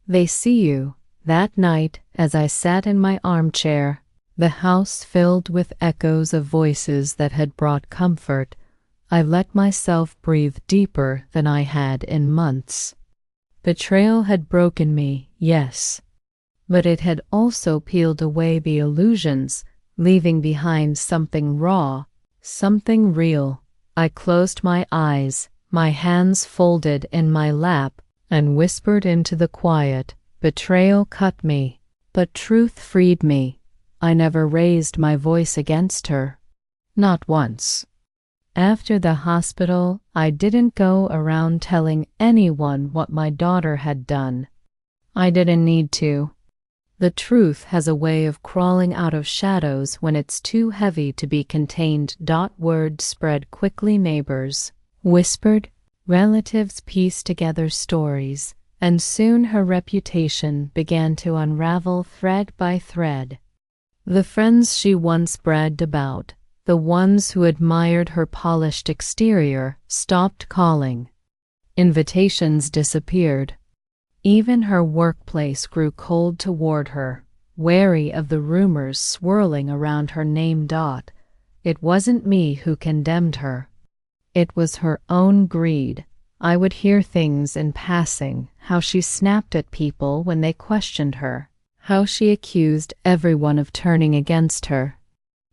They see you." That night, as I sat in my armchair, the house filled with echoes of voices that had brought comfort, I let myself breathe deeper than I had in months. Betrayal had broken me, yes, but it had also peeled away the illusions, leaving behind something raw, something real. I closed my eyes, my hands folded in my lap, and whispered into the quiet. Betrayal cut me, but truth freed me. I never raised my voice against her. Not once. After the hospital, I didn't go around telling anyone what my daughter had done. I didn't need to. The truth has a way of crawling out of shadows when it's too heavy to be contained. Word spread quickly. Neighbors whispered, relatives pieced together stories, and soon her reputation began to unravel thread by thread. The friends she once bragged about, the ones who admired her polished exterior, stopped calling. Invitations disappeared. Even her workplace grew cold toward her, wary of the rumors swirling around her name. It wasn't me who condemned her. It was her own greed. I would hear things in passing, how she snapped at people when they questioned her, how she accused everyone of turning against her.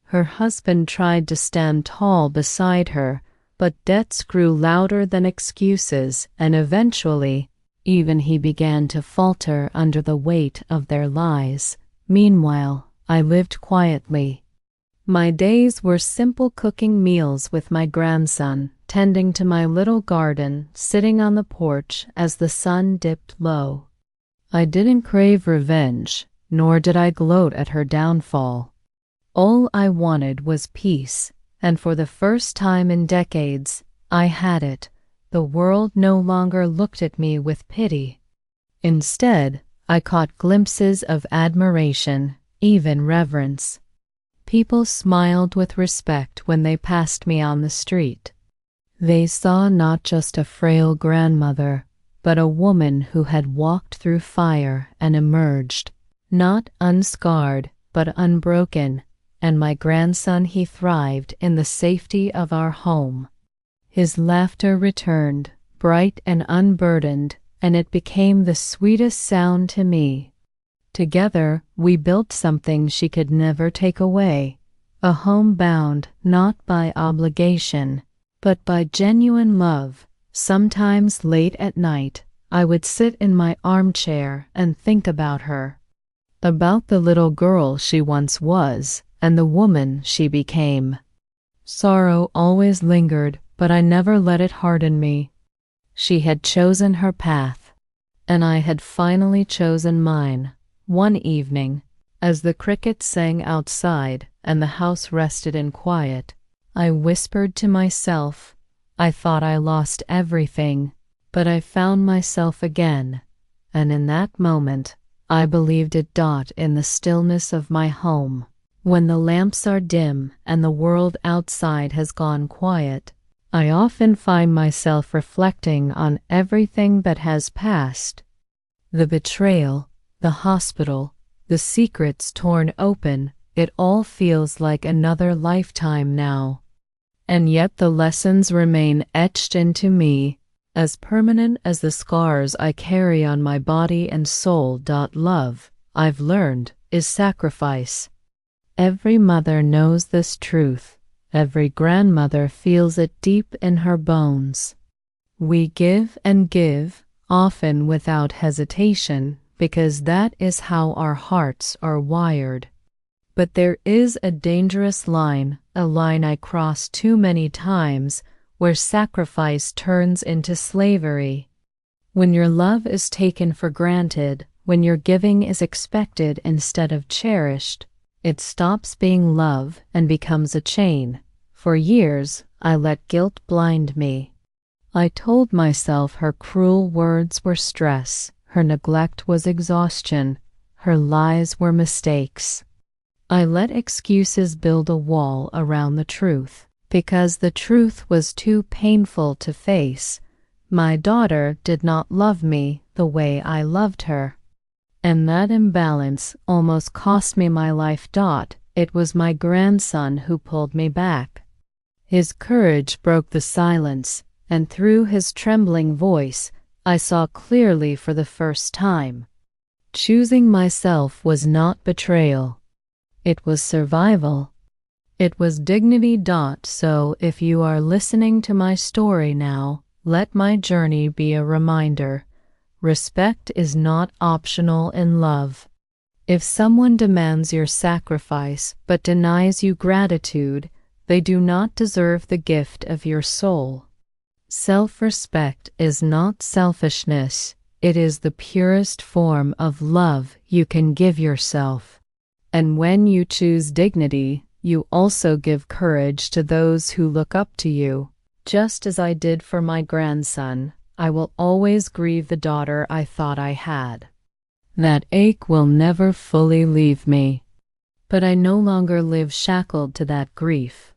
Her husband tried to stand tall beside her, but debts grew louder than excuses, and eventually, even he began to falter under the weight of their lies. Meanwhile, I lived quietly. My days were simple, cooking meals with my grandson, tending to my little garden, sitting on the porch as the sun dipped low. I didn't crave revenge, nor did I gloat at her downfall. All I wanted was peace, and for the first time in decades, I had it. The world no longer looked at me with pity. Instead, I caught glimpses of admiration, even reverence. People smiled with respect when they passed me on the street. They saw not just a frail grandmother, but a woman who had walked through fire and emerged, not unscarred, but unbroken. And my grandson, he thrived in the safety of our home. His laughter returned, bright and unburdened, and it became the sweetest sound to me. Together, we built something she could never take away, a home bound not by obligation, but by genuine love. Sometimes late at night, I would sit in my armchair and think about her, about the little girl she once was, and the woman she became. Sorrow always lingered, but I never let it harden me. She had chosen her path, and I had finally chosen mine. One evening, as the crickets sang outside and the house rested in quiet, I whispered to myself, I thought I lost everything, but I found myself again, and in that moment, I believed it. In the stillness of my home, When the lamps are dim and the world outside has gone quiet, I often find myself reflecting on everything that has passed. The betrayal, the hospital, the secrets torn open, it all feels like another lifetime now. And yet the lessons remain etched into me, as permanent as the scars I carry on my body and soul. Love, I've learned, is sacrifice. Every mother knows this truth. Every grandmother feels it deep in her bones. We give and give, often without hesitation, because that is how our hearts are wired. But there is a dangerous line, a line I cross too many times, where sacrifice turns into slavery. When your love is taken for granted, when your giving is expected instead of cherished, it stops being love and becomes a chain. For years, I let guilt blind me. I told myself her cruel words were stress, her neglect was exhaustion, her lies were mistakes. I let excuses build a wall around the truth, because the truth was too painful to face. My daughter did not love me the way I loved her. And that imbalance almost cost me my life. It was my grandson who pulled me back. His courage broke the silence, and through his trembling voice, I saw clearly for the first time. Choosing myself was not betrayal. It was survival. It was dignity. So if you are listening to my story now, let my journey be a reminder. Respect is not optional in love. If someone demands your sacrifice but denies you gratitude, they do not deserve the gift of your soul. Self-respect is not selfishness. It is the purest form of love you can give yourself. And when you choose dignity, you also give courage to those who look up to you. Just as I did for my grandson, I will always grieve the daughter I thought I had. That ache will never fully leave me. But I no longer live shackled to that grief.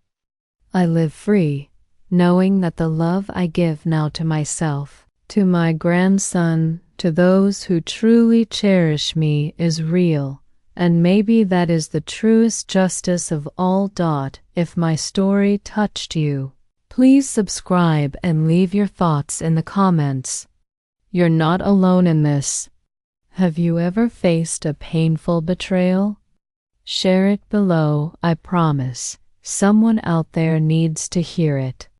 I live free, knowing that the love I give now to myself, to my grandson, to those who truly cherish me is real. And maybe that is the truest justice of all. If my story touched you, please subscribe and leave your thoughts in the comments. You're not alone in this. Have you ever faced a painful betrayal? Share it below. I promise someone out there needs to hear it.